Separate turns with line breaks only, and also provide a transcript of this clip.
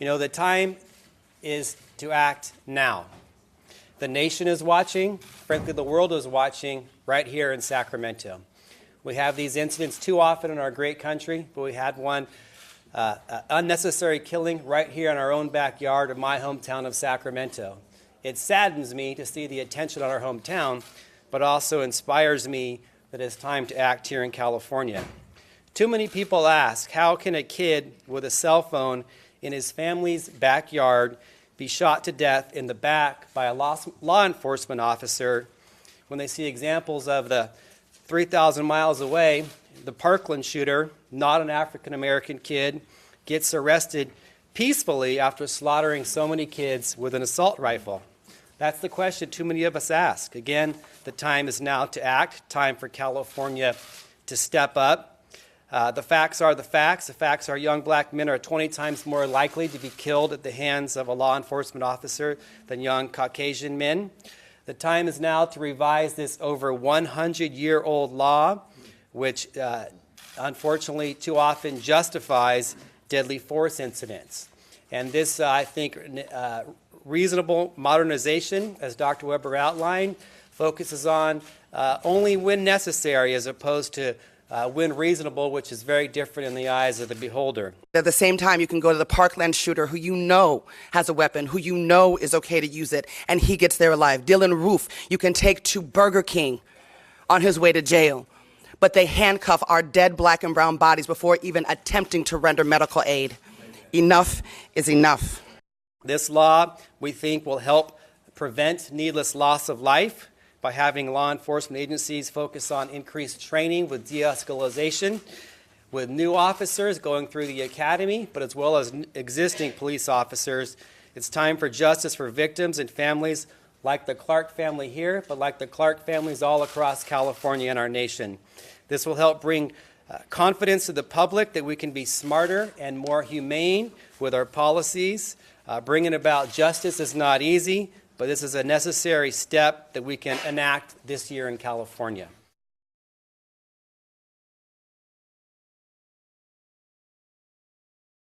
You know, the time is to act now. The nation is watching. Frankly, the world is watching right here in Sacramento. We have these incidents too often in our great country, but we had one unnecessary killing right here in our own backyard of my hometown of Sacramento. It saddens me to see the attention on our hometown, but also inspires me that it's time to act here in California. Too many people ask, how can a kid with a cell phone in his family's backyard be shot to death in the back by a law enforcement officer when they see examples of the 3,000 miles away, the Parkland shooter, not an African-American kid, gets arrested peacefully after slaughtering so many kids with an assault rifle? That's the question too many of us ask. Again, the time is now to act, time for California to step up. The facts are the facts. The facts are young black men are 20 times more likely to be killed at the hands of a law enforcement officer than young Caucasian men. The time is now to revise this over 100-year-old law, which unfortunately too often justifies deadly force incidents. And this, I think, reasonable modernization, as Dr. Weber outlined, focuses on only when necessary as opposed to when reasonable, which is very different in the eyes of the beholder.
At the same time, you can go to the Parkland shooter who you know has a weapon, who you know is okay to use it, and he gets there alive. Dylan Roof, you can take to Burger King on his way to jail. But they handcuff our dead black and brown bodies before even attempting to render medical aid. Enough is enough.
This law, we think, will help prevent needless loss of life by having law enforcement agencies focus on increased training with de-escalation, with new officers going through the academy, but as well as existing police officers. It's time for justice for victims and families like the Clark family here, but like the Clark families all across California and our nation. This will help bring confidence to the public that we can be smarter and more humane with our policies. Bringing about justice is not easy, but this is a necessary step that we can enact this year in California.